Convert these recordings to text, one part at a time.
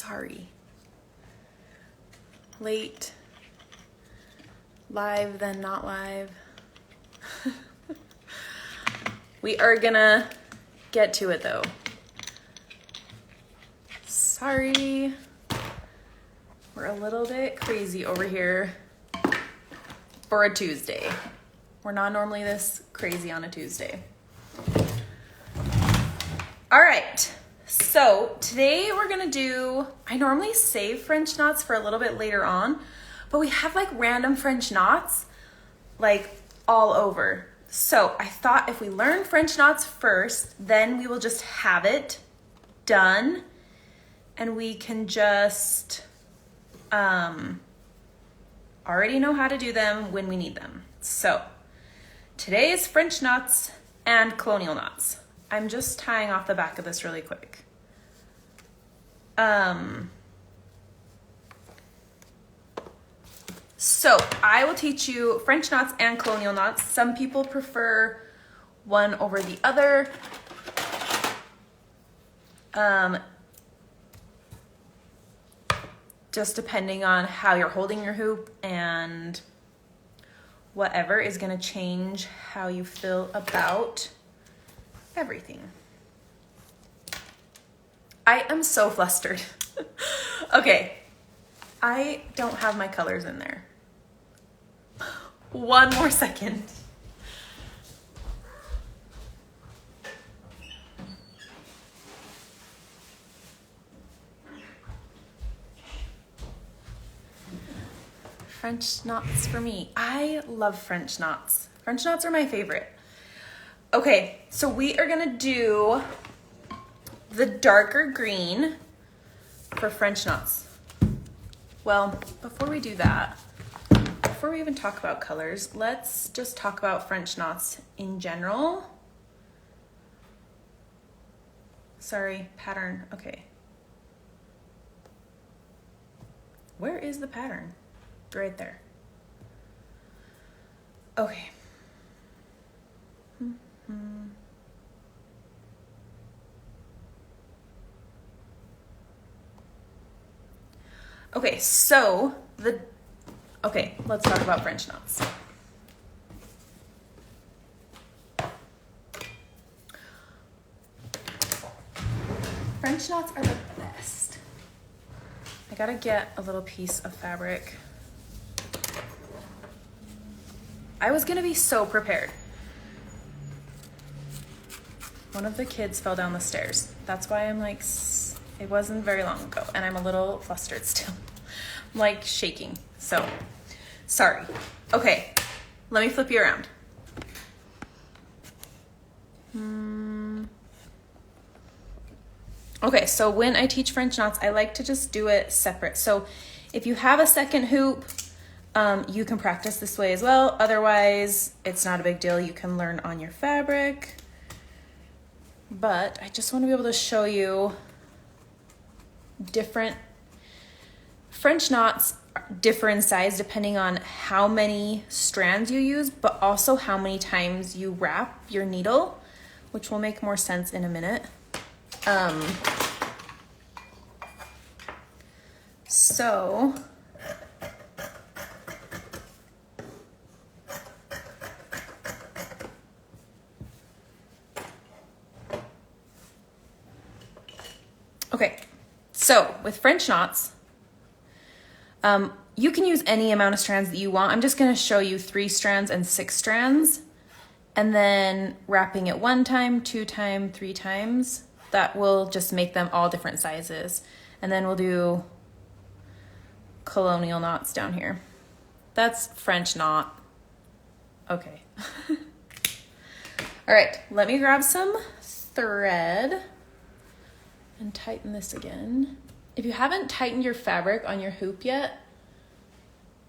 Sorry. Late. Live, then not live. We are gonna get to it though. Sorry. We're a little bit crazy over here for a Tuesday. We're not normally this crazy on a Tuesday. All right, so today we're gonna do, I normally save French knots for a little bit later on, but we have like random French knots like all over. So I thought if we learn French knots first, then we will just have it done and we can just already know how to do them when we need them. So today is French knots and colonial knots. I'm just tying off the back of this really quick. So I will teach you French knots and colonial knots. Some people prefer one over the other. Just depending on how you're holding your hoop and whatever is gonna change how you feel about everything. I am so flustered. Okay, I don't have my colors in there. One more second. French knots for me. I love French knots. French knots are my favorite. Okay, so we are gonna do the darker green for French knots. Well, before we do that, before we even talk about colors, let's just talk about French knots in general. Sorry, pattern, okay. Where is the pattern? Right there. Okay. Okay, so let's talk about French knots. French knots are the best. I gotta get a little piece of fabric. I was gonna be so prepared. One of the kids fell down the stairs. That's why I'm like, it wasn't very long ago and I'm a little flustered still. I'm like shaking, so sorry. Okay, let me flip you around. Okay, so when I teach French knots, I like to just do it separate. So if you have a second hoop, you can practice this way as well. Otherwise, it's not a big deal. You can learn on your fabric. But I just want to be able to show you different French knots differ in size depending on how many strands you use, but also how many times you wrap your needle, which will make more sense in a minute. So okay, so with French knots, you can use any amount of strands that you want. I'm just gonna show you 3 strands and 6 strands, and then wrapping it 1 time, 2 times, 3 times. That will just make them all different sizes. And then we'll do colonial knots down here. That's French knot. Okay. All right, let me grab some thread and tighten this again. If you haven't tightened your fabric on your hoop yet,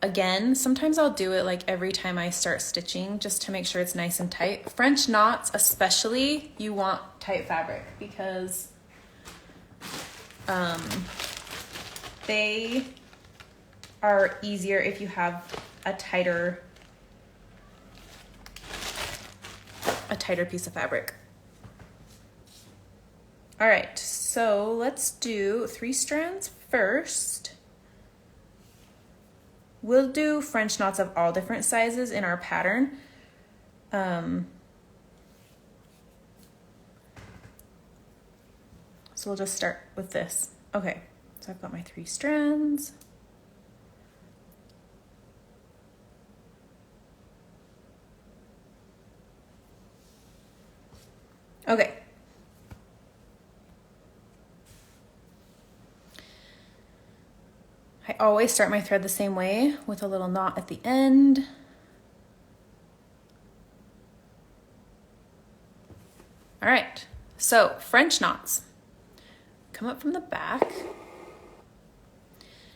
again, sometimes I'll do it like every time I start stitching just to make sure it's nice and tight. French knots especially, you want tight fabric because they are easier if you have a tighter piece of fabric. All right, So let's do 3 strands first. We'll do French knots of all different sizes in our pattern. So we'll just start with this. Okay, so I've got my 3 strands. Okay. I always start my thread the same way with a little knot at the end. All right, so French knots. Come up from the back.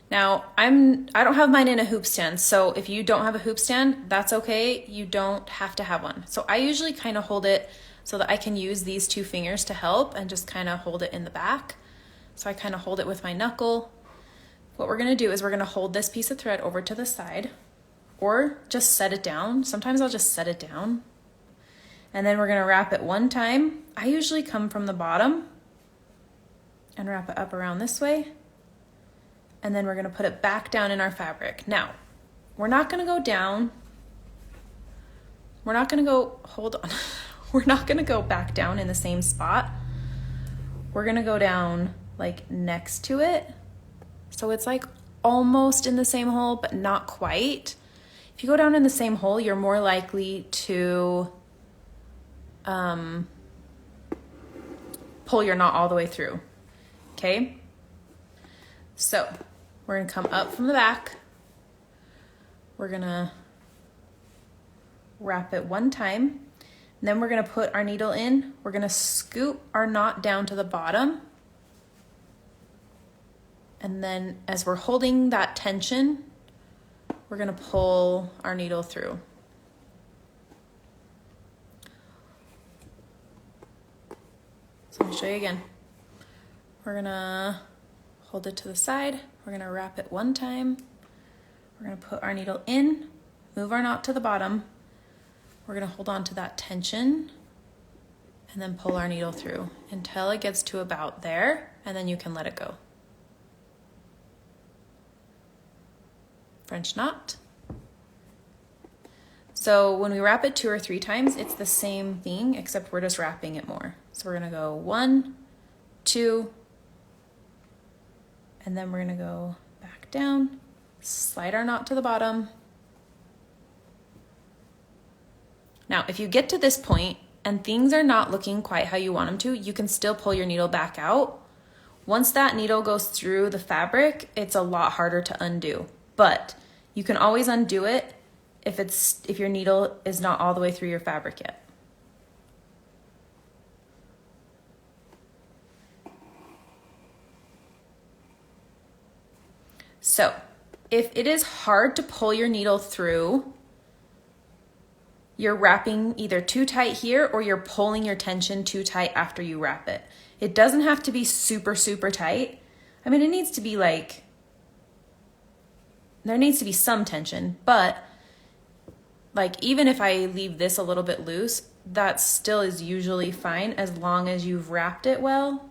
Now, I don't have mine in a hoop stand, so if you don't have a hoop stand, that's okay. You don't have to have one. So I usually kind of hold it so that I can use these 2 fingers to help and just kind of hold it in the back. So I kind of hold it with my knuckle. What we're gonna do is we're gonna hold this piece of thread over to the side or just set it down. Sometimes I'll just set it down. And then we're gonna wrap it 1 time. I usually come from the bottom and wrap it up around this way. And then we're gonna put it back down in our fabric. Now, we're not gonna go down. We're not gonna go, hold on. We're not gonna go back down in the same spot. We're gonna go down like next to it. So it's like almost in the same hole, but not quite. If you go down in the same hole, you're more likely to pull your knot all the way through, okay? So we're gonna come up from the back. We're gonna wrap it 1 time. And then we're gonna put our needle in. We're gonna scoop our knot down to the bottom. And then as we're holding that tension, we're gonna pull our needle through. So I'll show you again. We're gonna hold it to the side. We're gonna wrap it 1 time. We're gonna put our needle in, move our knot to the bottom. We're gonna hold on to that tension and then pull our needle through until it gets to about there, and then you can let it go. French knot. So when we wrap it 2 or 3 times, it's the same thing, except we're just wrapping it more. So we're gonna go 1, 2, and then we're gonna go back down, slide our knot to the bottom. Now, if you get to this point and things are not looking quite how you want them to, you can still pull your needle back out. Once that needle goes through the fabric, it's a lot harder to undo, but you can always undo it if your needle is not all the way through your fabric yet. So, if it is hard to pull your needle through, you're wrapping either too tight here or you're pulling your tension too tight after you wrap it. It doesn't have to be super, super tight. I mean, it needs to be like, there needs to be some tension, but like even if I leave this a little bit loose, that still is usually fine as long as you've wrapped it well.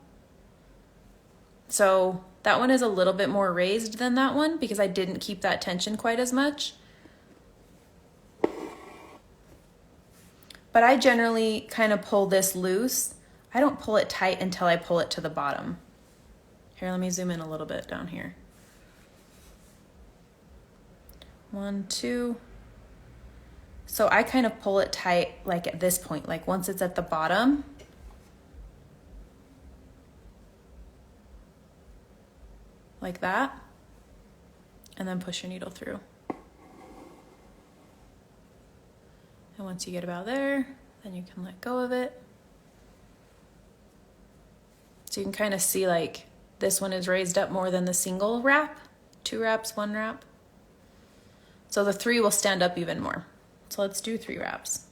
So that one is a little bit more raised than that one because I didn't keep that tension quite as much. But I generally kind of pull this loose. I don't pull it tight until I pull it to the bottom. Here, let me zoom in a little bit down here. 1, 2. So I kind of pull it tight like at this point, like once it's at the bottom. Like that. And then push your needle through. And once you get about there, then you can let go of it. So you can kind of see like this one is raised up more than the single wrap. 2 wraps, 1 wrap. So the 3 will stand up even more. So let's do 3 wraps.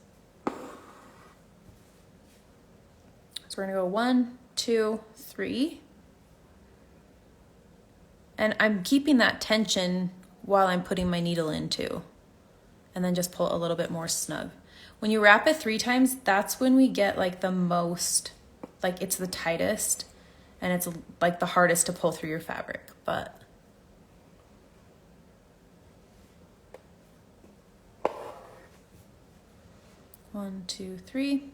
So we're gonna go 1, 2, 3. And I'm keeping that tension while I'm putting my needle in too. And then just pull a little bit more snug. When you wrap it 3 times, that's when we get like the most, like it's the tightest. and it's like the hardest to pull through your fabric, but one, two, three.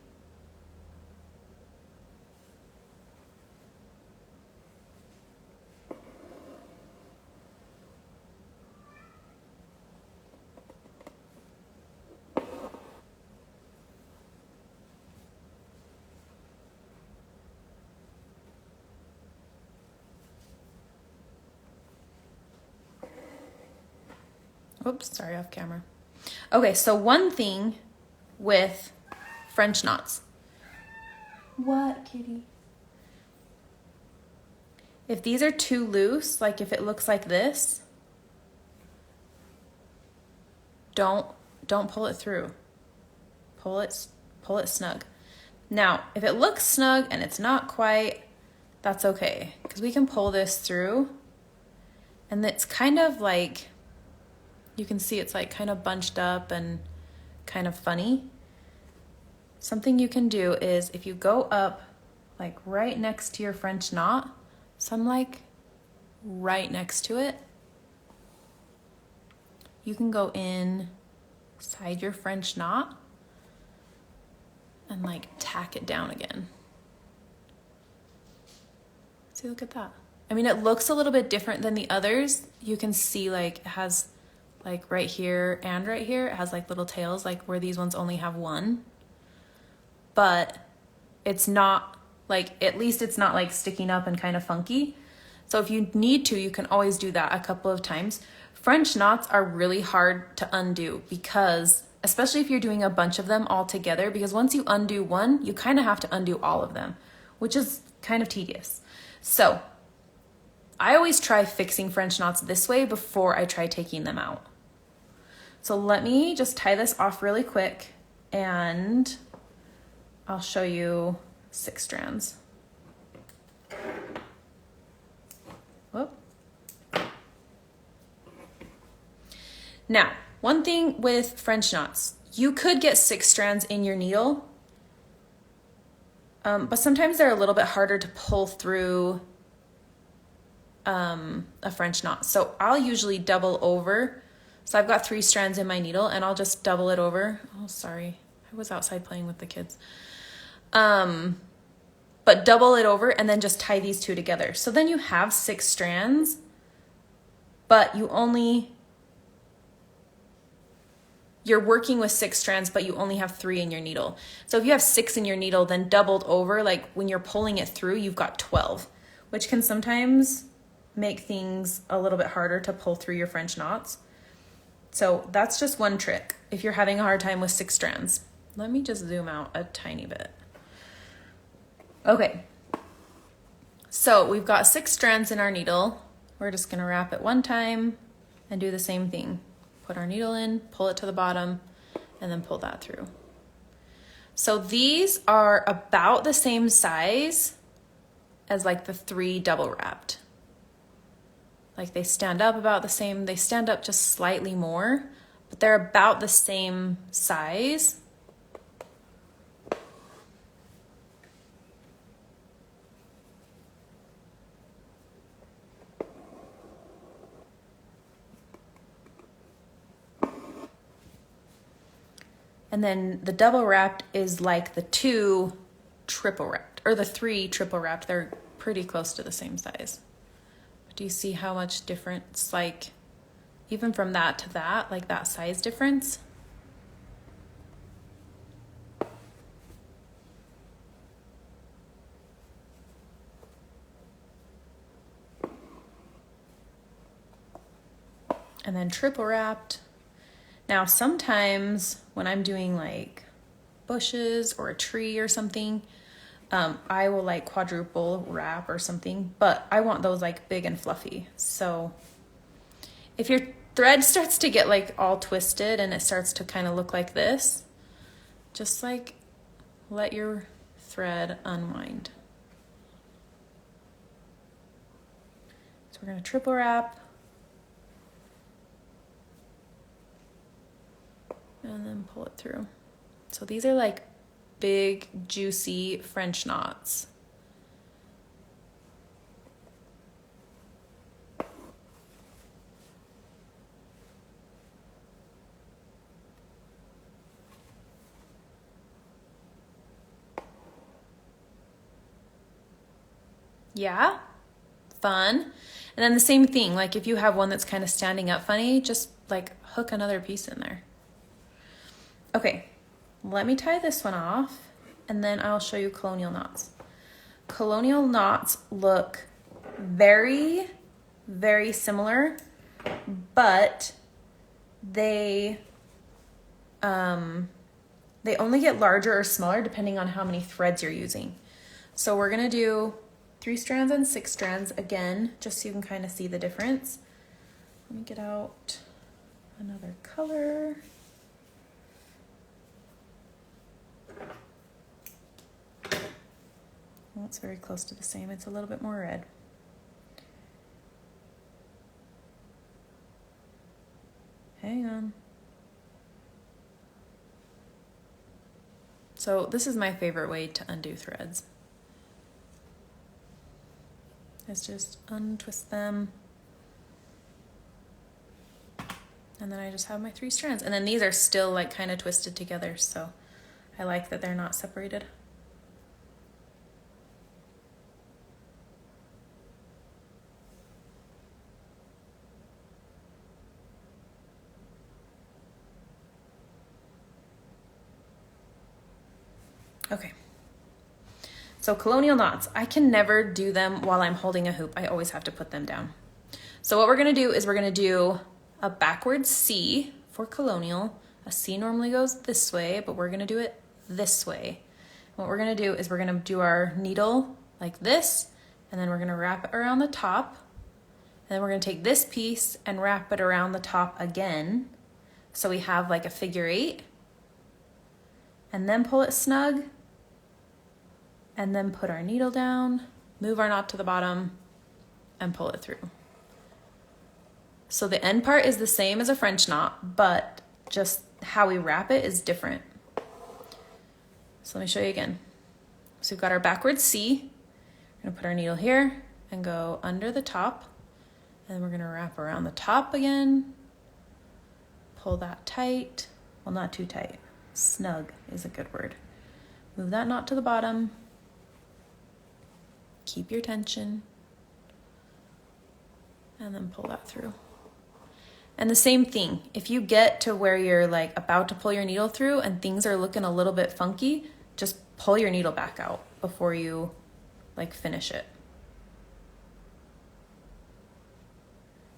Oops, sorry, off camera. Okay, so one thing with French knots. What, kitty? If these are too loose, like if it looks like this, don't pull it through. Pull it snug. Now, if it looks snug and it's not quite, that's okay, because we can pull this through, and it's kind of like, you can see it's like kind of bunched up and kind of funny. Something you can do is if you go up like right next to your French knot, so I'm like right next to it, you can go inside your French knot and like tack it down again. See, look at that. I mean, it looks a little bit different than the others. You can see like it has like right here and right here, it has like little tails, like where these ones only have one. But it's not like, at least it's not like sticking up and kind of funky. So if you need to, you can always do that a couple of times. French knots are really hard to undo because, especially if you're doing a bunch of them all together, because once you undo one, you kind of have to undo all of them, which is kind of tedious. So I always try fixing French knots this way before I try taking them out. So let me just tie this off really quick and I'll show you 6 strands. Whoop. Now, one thing with French knots, you could get 6 strands in your needle, but sometimes they're a little bit harder to pull through a French knot. So I'll usually double over. So I've got 3 strands in my needle and I'll just double it over. Oh, sorry. I was outside playing with the kids. But double it over and then just tie these 2 together. So then you have 6 strands, but you're working with 6 strands, but you only have 3 in your needle. So if you have 6 in your needle, then doubled over, like when you're pulling it through, you've got 12, which can sometimes make things a little bit harder to pull through your French knots. So that's just one trick if you're having a hard time with 6 strands. Let me just zoom out a tiny bit. Okay, so we've got 6 strands in our needle. We're just gonna wrap it one time and do the same thing. Put our needle in, pull it to the bottom, and then pull that through. So these are about the same size as like the 3 double wrapped. Like they stand up about the same, they stand up just slightly more, but they're about the same size. And then the double wrapped is like the 2 triple wrapped, or the 3 triple wrapped. They're pretty close to the same size. But do you see how much difference, like even from that to that, like that size difference? And then triple wrapped. Now, sometimes when I'm doing like bushes or a tree or something, I will like quadruple wrap or something, but I want those like big and fluffy. So if your thread starts to get like all twisted and it starts to kind of look like this, just like let your thread unwind. So we're gonna triple wrap. And then pull it through. So these are like big, juicy French knots. Yeah? Fun. And then the same thing, like if you have one that's kind of standing up funny, just like hook another piece in there. Okay, let me tie this one off and then I'll show you colonial knots. Colonial knots look very, very similar, but they only get larger or smaller depending on how many threads you're using. So we're gonna do 3 strands and 6 strands again, just so you can kind of see the difference. Let me get out another color. Well, it's very close to the same. It's a little bit more red. Hang on. So this is my favorite way to undo threads. Is just untwist them. And then I just have my 3 strands. And then these are still like kind of twisted together, so I like that they're not separated. Okay. So colonial knots, I can never do them while I'm holding a hoop. I always have to put them down. So what we're gonna do is we're gonna do a backwards C for colonial. A C normally goes this way, but we're gonna do it this way. What we're gonna do is we're gonna do our needle like this, and then we're gonna wrap it around the top. And then we're gonna take this piece and wrap it around the top again. So we have like a figure 8, and then pull it snug, and then put our needle down, move our knot to the bottom, and pull it through. So the end part is the same as a French knot, but just how we wrap it is different. So let me show you again. So we've got our backwards C. We're gonna put our needle here and go under the top, and then we're gonna wrap around the top again, pull that tight, well, not too tight, snug is a good word. Move that knot to the bottom, keep your tension, and then pull that through. And the same thing, if you get to where you're like about to pull your needle through and things are looking a little bit funky, just pull your needle back out before you like finish it.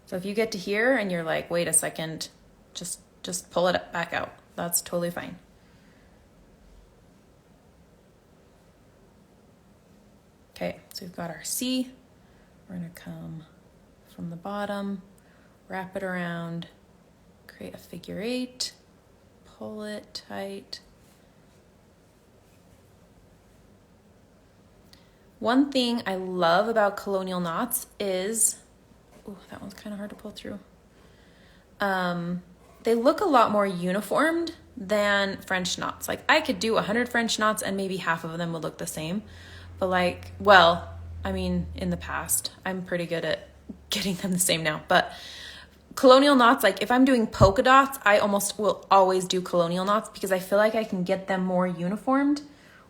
So if you get to here and you're like, wait a second, just pull it back out. That's totally fine. Okay, so we've got our C. We're gonna come from the bottom, wrap it around, create a figure 8, pull it tight. One thing I love about colonial knots is, oh, that one's kind of hard to pull through. They look a lot more uniformed than French knots. Like I could do 100 French knots and maybe half of them would look the same. But like, well, I mean, in the past, I'm pretty good at getting them the same now. But colonial knots, like if I'm doing polka dots, I almost will always do colonial knots because I feel like I can get them more uniformed,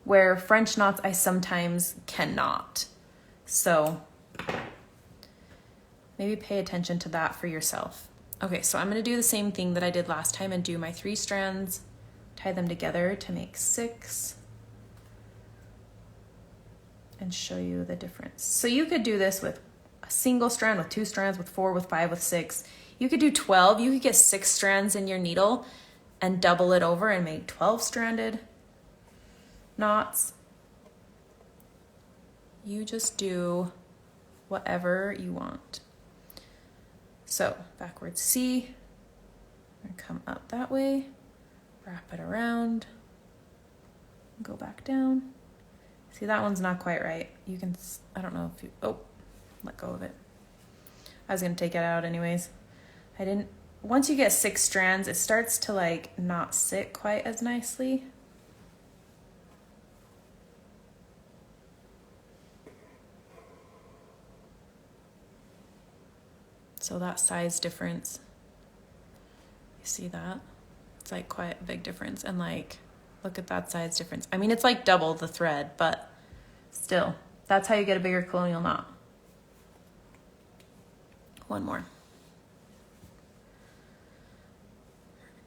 where French knots I sometimes cannot. So maybe pay attention to that for yourself. Okay, so I'm gonna do the same thing that I did last time and do my 3 strands, tie them together to make 6, and show you the difference. So you could do this with a single strand, with 2 strands, with 4, with 5, with 6. You could do 12. You could get 6 strands in your needle and double it over and make 12 stranded knots. You just do whatever you want. So backwards C, I'm gonna come up that way, wrap it around, go back down. See, that one's not quite right. You can, I don't know if you, oh, let go of it. I was gonna take it out anyways. I didn't, once you get 6 strands, it starts to like not sit quite as nicely. So that size difference, you see that? It's like quite a big difference. And like, look at that size difference. I mean, it's like double the thread, but still, That's how you get a bigger colonial knot. One more.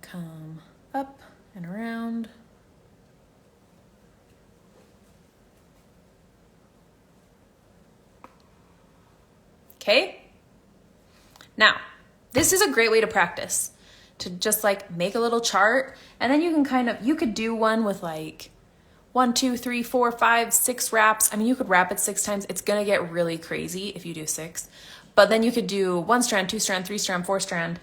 Come up and around. Okay? Now, this is a great way to practice, to just like make a little chart, and then you can you could do one with like 1, 2, 3, 4, 5, 6 wraps. I mean, you could wrap it 6 times. It's gonna get really crazy if you do 6, but then you could do 1 strand, 2 strand, 3 strand, 4 strand.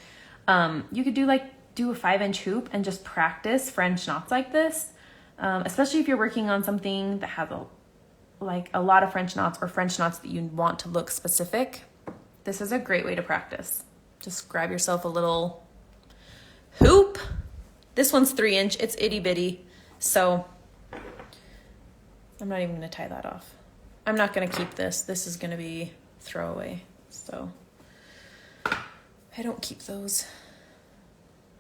You could do a 5-inch hoop and just practice French knots like this, especially if you're working on something that has a lot of French knots, or French knots that you want to look specific. This is a great way to practice. Just grab yourself a little hoop. This one's 3-inch, it's itty bitty, so I'm not even gonna tie that off. I'm not gonna keep this. This is gonna be throwaway, so I don't keep those.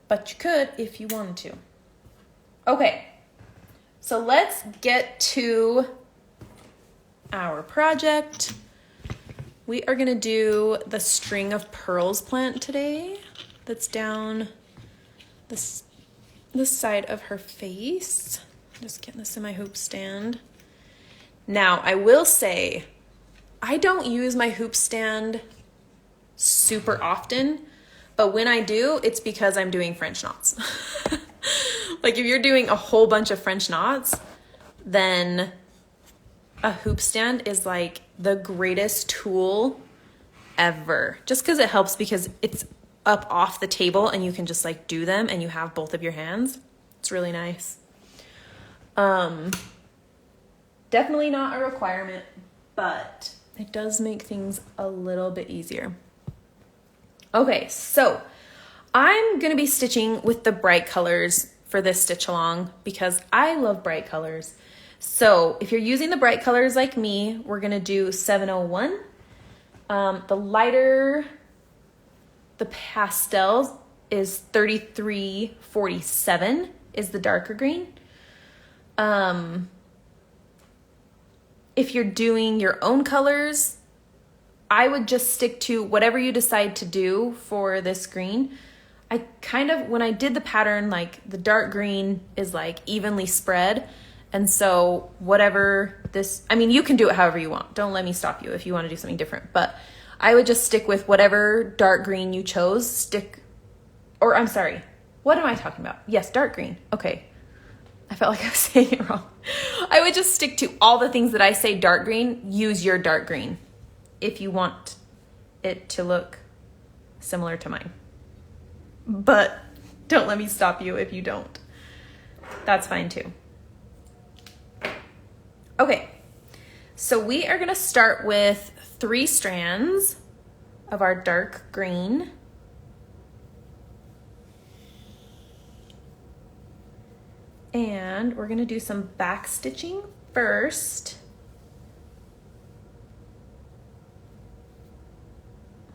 But you could if you wanted to. Okay, so let's get to our project. We are gonna do the string of pearls plant today. That's down this side of her face. Just getting this in my hoop stand. Now, I will say, I don't use my hoop stand super often, but when I do, it's because I'm doing French knots. Like if you're doing a whole bunch of French knots, then a hoop stand is like the greatest tool ever. Just because it helps, because it's up off the table and you can just like do them and you have both of your hands. It's really nice. Definitely not a requirement, but it does make things a little bit easier. Okay, so I'm gonna be stitching with the bright colors for this stitch along because I love bright colors. So if you're using the bright colors like me, we're gonna do 701. The lighter, the pastels is 3347 is the darker green. If you're doing your own colors, I would just stick to whatever you decide to do for this green. When I did the pattern, like the dark green is like evenly spread. And so whatever you can do it however you want. Don't let me stop you if you want to do something different. But I would just stick with whatever dark green you chose. What am I talking about? Yes, dark green. Okay. I felt like I was saying it wrong. I would just stick to all the things that I say dark green. Use your dark green if you want it to look similar to mine. But don't let me stop you if you don't. That's fine too. Okay, so we are gonna start with 3 strands of our dark green. And we're gonna do some back stitching first.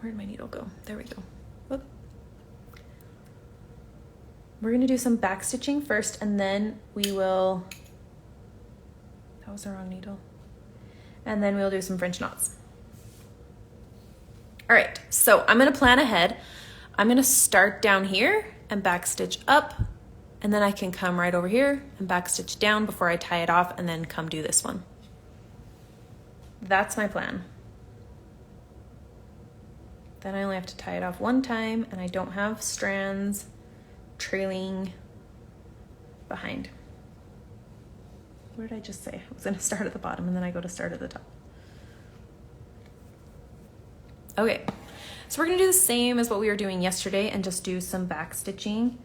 Where'd my needle go? There we go. Whoop. We're gonna do some back stitching first, and then we will, that was the wrong needle. And then we'll do some French knots. All right, so I'm gonna plan ahead. I'm gonna start down here and back stitch up, and then I can come right over here and back stitch down before I tie it off, and then come do this one. That's my plan. Then I only have to tie it off one time, and I don't have strands trailing behind. What did I just say? I was gonna start at the bottom and then I go to start at the top. Okay, so we're gonna do the same as what we were doing yesterday and just do some back stitching.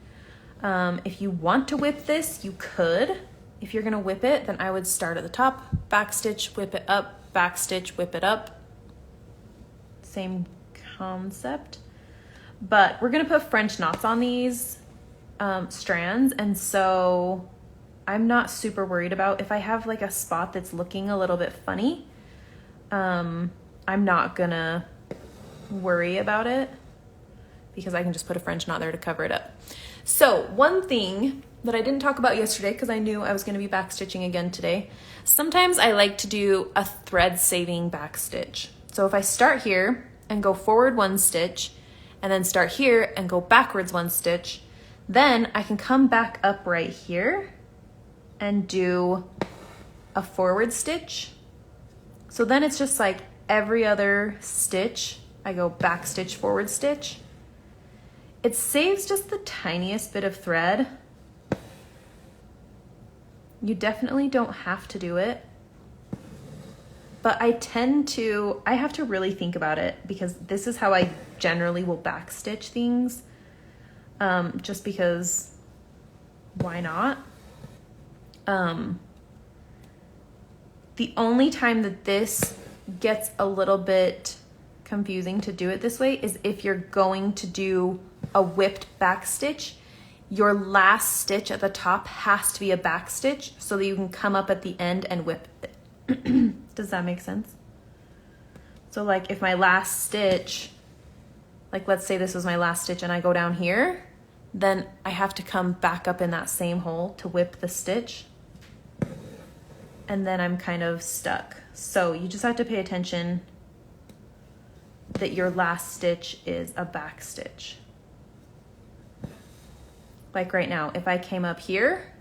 If you want to whip this, you could. If you're gonna whip it, then I would start at the top, back stitch, whip it up, back stitch, whip it up. Same concept. But we're gonna put French knots on these strands, and so I'm not super worried about if I have like a spot that's looking a little bit funny. I'm not gonna worry about it because I can just put a French knot there to cover it up. So one thing that I didn't talk about yesterday, because I knew I was going to be back stitching again today, sometimes I like to do a thread saving back stitch. So if I start here and go forward 1 stitch, and then start here and go backwards 1 stitch, then I can come back up right here and do a forward stitch. So then it's just like every other stitch, I go back stitch, forward stitch. It saves just the tiniest bit of thread. You definitely don't have to do it, but I have to really think about it, because this is how I generally will back stitch things, just because why not? The only time that this gets a little bit confusing to do it this way is if you're going to do a whipped back stitch. Your last stitch at the top has to be a back stitch so that you can come up at the end and whip it. Does that make sense? So like if my last stitch, like let's say this was my last stitch and I go down here, then I have to come back up in that same hole to whip the stitch. And then I'm kind of stuck. So you just have to pay attention that your last stitch is a back stitch. Like right now, if I came up here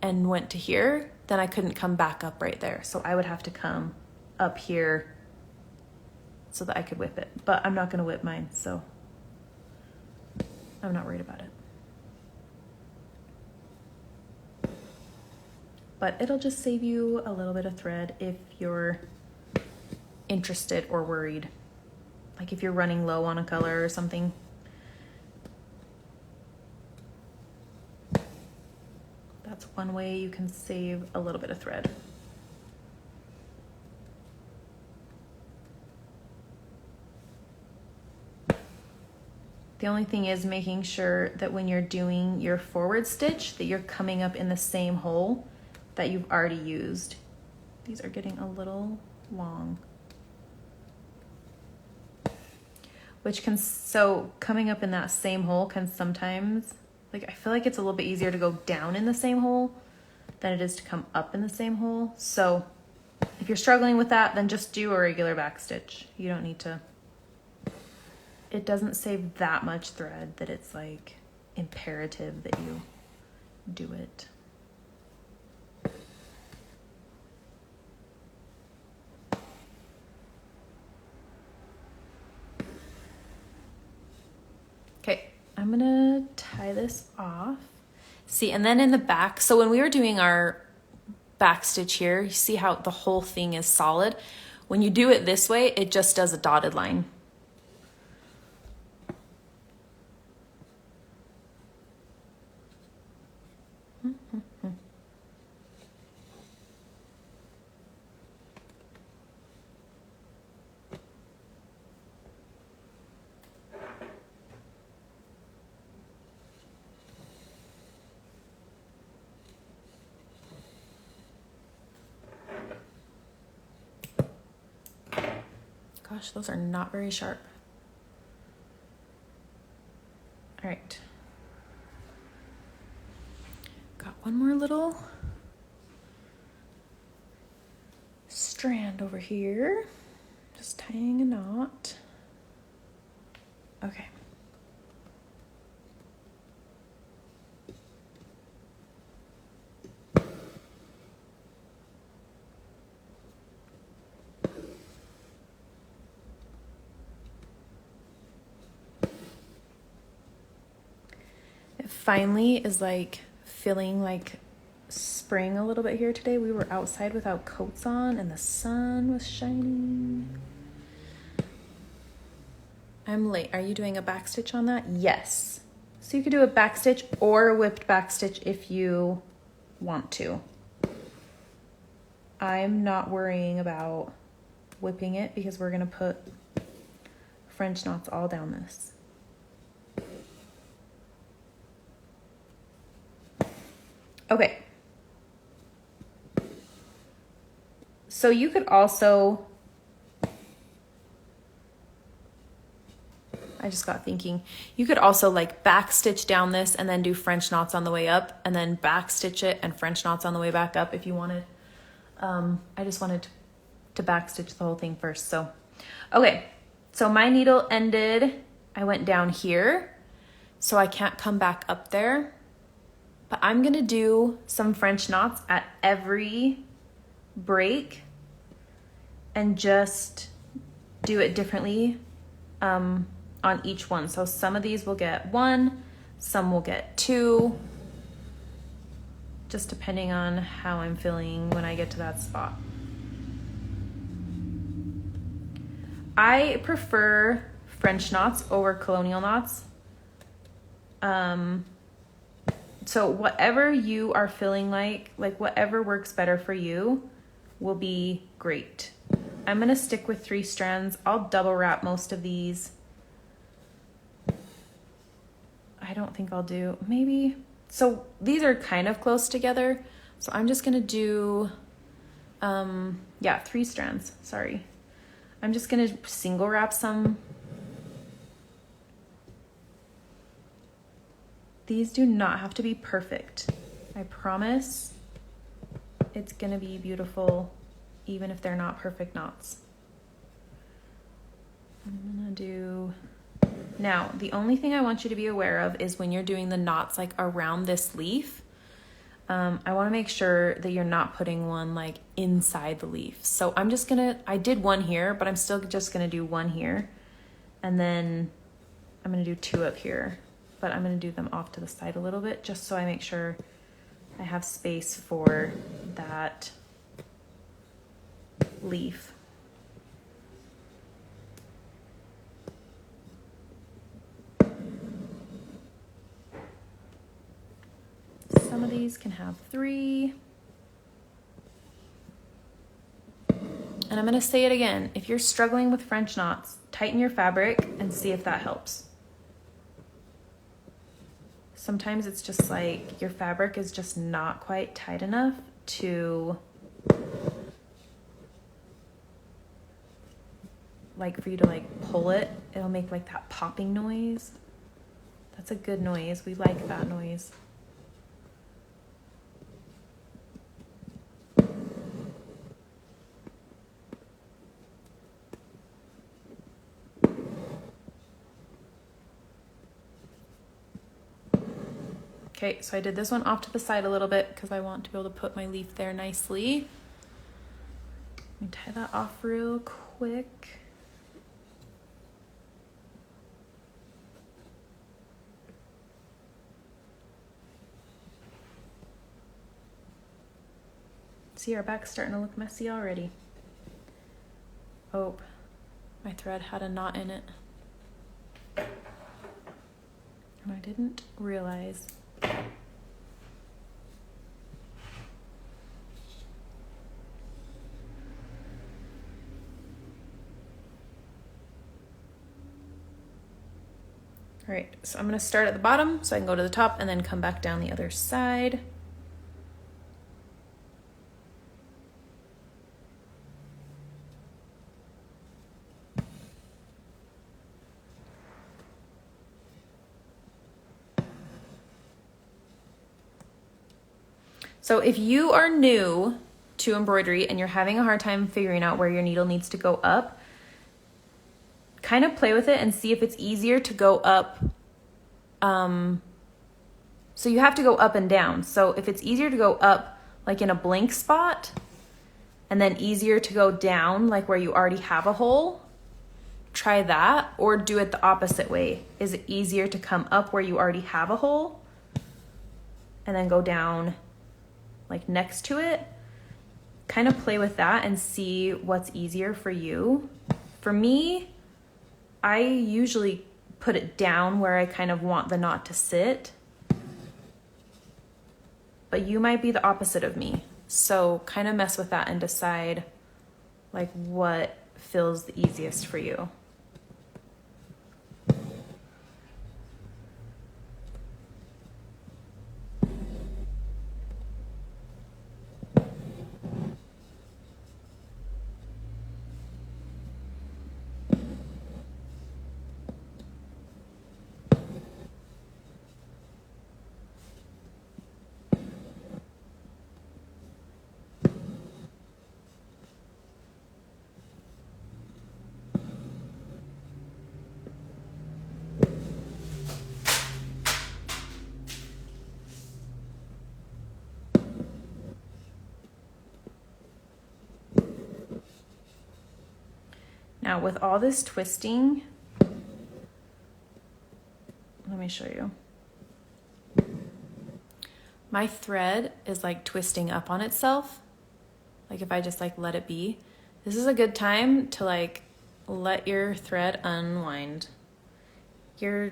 and went to here, then I couldn't come back up right there. So I would have to come up here so that I could whip it. But I'm not gonna whip mine, so I'm not worried about it. But it'll just save you a little bit of thread if you're interested or worried. Like if you're running low on a color or something. That's one way you can save a little bit of thread. The only thing is making sure that when you're doing your forward stitch that you're coming up in the same hole that you've already used. These are getting a little long. So coming up in that same hole can sometimes, like I feel like it's a little bit easier to go down in the same hole than it is to come up in the same hole. So if you're struggling with that, then just do a regular back stitch. You don't need to, it doesn't save that much thread that it's like imperative that you do it. Okay, I'm gonna tie this off. See, and then in the back, so when we were doing our back stitch here, you see how the whole thing is solid? When you do it this way, it just does a dotted line. Gosh, those are not very sharp. All right. Got one more little strand over here. Just tying a knot. Okay. Finally is like feeling like spring a little bit here today. We were outside without coats on and the sun was shining. I'm late. Are you doing a back stitch on that? Yes. So you could do a back stitch or a whipped back stitch if you want to. I'm not worrying about whipping it because we're gonna put French knots all down this. Okay. So you could also I just got thinking. You could also like back stitch down this and then do French knots on the way up and then back stitch it and French knots on the way back up if you wanted. I just wanted to back stitch the whole thing first. So, okay. So my needle ended, I went down here, so I can't come back up there. But I'm gonna do some French knots at every break and just do it differently on each one. So some of these will get 1, some will get 2, just depending on how I'm feeling when I get to that spot. I prefer French knots over colonial knots. So whatever you are feeling like whatever works better for you will be great. I'm gonna stick with 3 strands. I'll double wrap most of these. I don't think I'll do, maybe. So these are kind of close together. So I'm just gonna do, 3 strands, sorry. I'm just gonna single wrap some. These do not have to be perfect. I promise it's gonna be beautiful even if they're not perfect knots. I'm gonna do, now the only thing I want you to be aware of is when you're doing the knots like around this leaf, I wanna make sure that you're not putting one like inside the leaf. So I'm just gonna, I did 1 here, but I'm still just gonna do 1 here. And then I'm gonna do 2 up here, but I'm gonna do them off to the side a little bit just so I make sure I have space for that leaf. Some of these can have 3. And I'm gonna say it again. If you're struggling with French knots, tighten your fabric and see if that helps. Sometimes it's just like your fabric is just not quite tight enough to, like for you to like pull it. It'll make like that popping noise. That's a good noise. We like that noise. Okay, so I did this one off to the side a little bit because I want to be able to put my leaf there nicely. Let me tie that off real quick. See, our back's starting to look messy already. Oh, my thread had a knot in it. And I didn't realize. All right, so I'm gonna start at the bottom so I can go to the top and then come back down the other side. So if you are new to embroidery and you're having a hard time figuring out where your needle needs to go up, kind of play with it and see if it's easier to go up. So you have to go up and down. So if it's easier to go up like in a blank spot and then easier to go down like where you already have a hole, try that, or do it the opposite way. Is it easier to come up where you already have a hole and then go down like next to it? Kind of play with that and see what's easier for you. For me, I usually put it down where I kind of want the knot to sit, but you might be the opposite of me. So kind of mess with that and decide like what feels the easiest for you. Now with all this twisting, let me show you. My thread is like twisting up on itself. Like if I just like let it be, this is a good time to like let your thread unwind. Your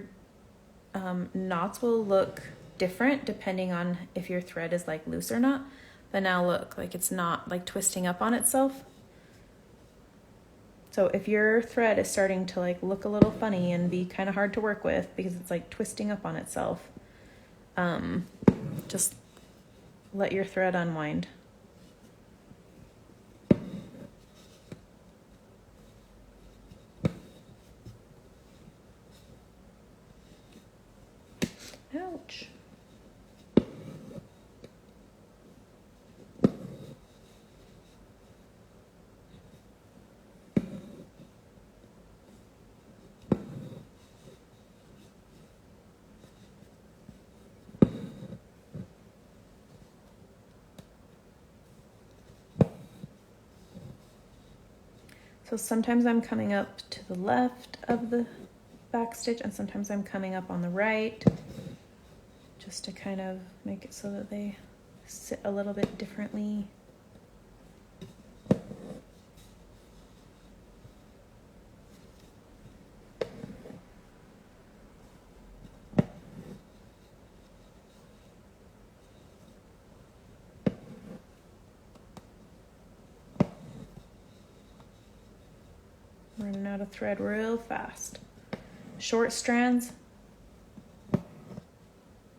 knots will look different depending on if your thread is like loose or not. But now look, like it's not like twisting up on itself. So if your thread is starting to like look a little funny and be kind of hard to work with because it's like twisting up on itself, just let your thread unwind. Ouch. So sometimes I'm coming up to the left of the back stitch and sometimes I'm coming up on the right, just to kind of make it so that they sit a little bit differently. Running out of thread real fast. Short strands,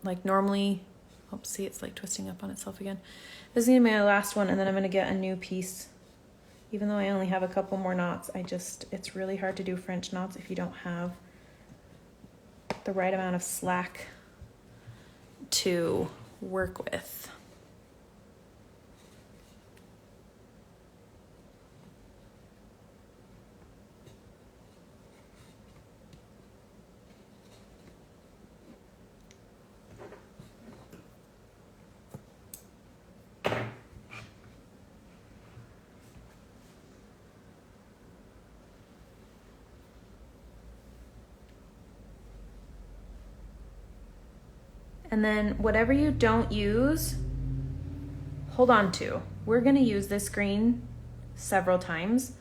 like normally, oops, see it's like twisting up on itself again. This is gonna be my last one and then I'm gonna get a new piece. Even though I only have a couple more knots, it's really hard to do French knots if you don't have the right amount of slack to work with. And then whatever you don't use, hold on to. We're gonna use this green several times.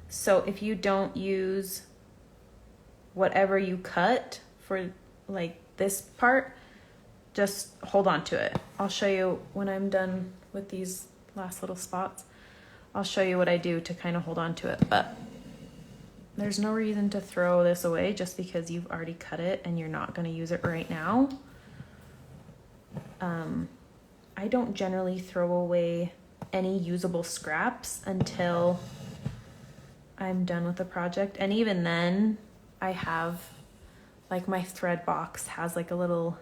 So if you don't use whatever you cut for like this part, just hold on to it. I'll show you when I'm done with these last little spots. I'll show you what I do to kind of hold on to it, but there's no reason to throw this away just because you've already cut it and you're not gonna use it right now. I don't generally throw away any usable scraps until I'm done with the project. And even then I have like my thread box has like a little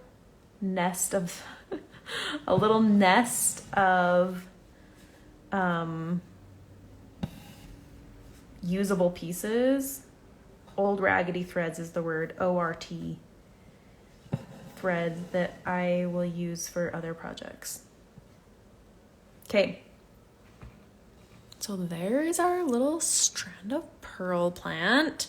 nest of usable pieces. Old raggedy threads is the word, O-R-T, thread that I will use for other projects. Okay, so there is our little strand of pearl plant.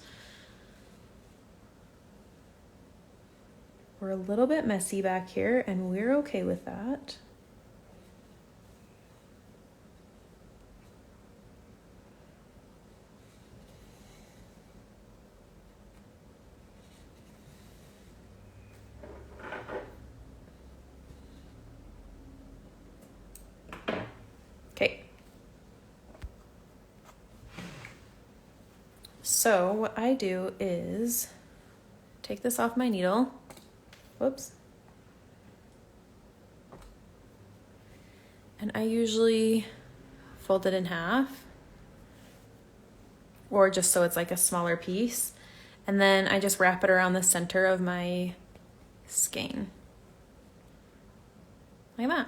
We're a little bit messy back here and we're okay with that. Okay. So what I do is take this off my needle. Whoops. And I usually fold it in half, or just so it's like a smaller piece. And then I just wrap it around the center of my skein. Like that.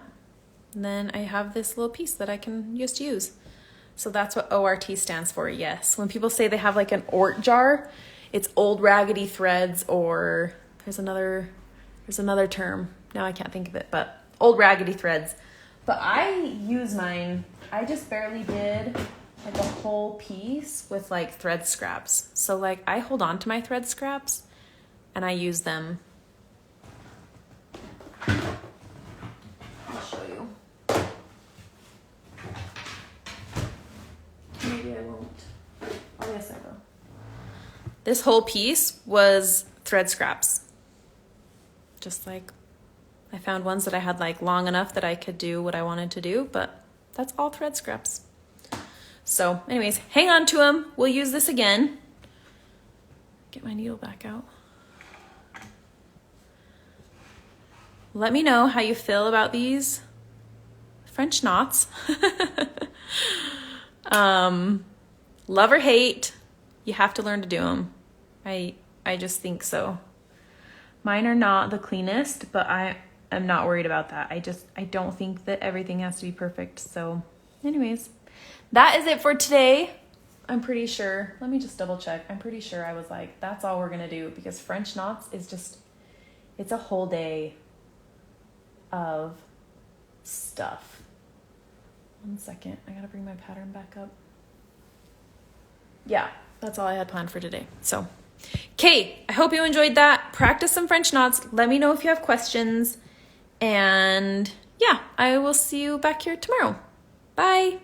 And then I have this little piece that I can just use. So that's what ORT stands for, yes. When people say they have like an ORT jar, it's old raggedy threads, or there's another term. Now I can't think of it, but old raggedy threads. But I use mine, I just barely did like a whole piece with like thread scraps. So like I hold on to my thread scraps and I use them. I'll show you. Maybe I won't. Oh yes, I will. This whole piece was thread scraps. Just like I found ones that I had like long enough that I could do what I wanted to do, but that's all thread scraps. So anyways, hang on to them. We'll use this again. Get my needle back out. Let me know how you feel about these French knots. Love or hate, you have to learn to do them. I just think so. Mine are not the cleanest, but I am not worried about that. I don't think that everything has to be perfect. So anyways, that is it for today. I'm pretty sure, let me just double check. I'm pretty sure I was like, that's all we're gonna do, because French knots is just, it's a whole day of stuff. 1 second, I gotta bring my pattern back up. Yeah, that's all I had planned for today. So, okay, I hope you enjoyed that. Practice some French knots. Let me know if you have questions. And yeah, I will see you back here tomorrow. Bye.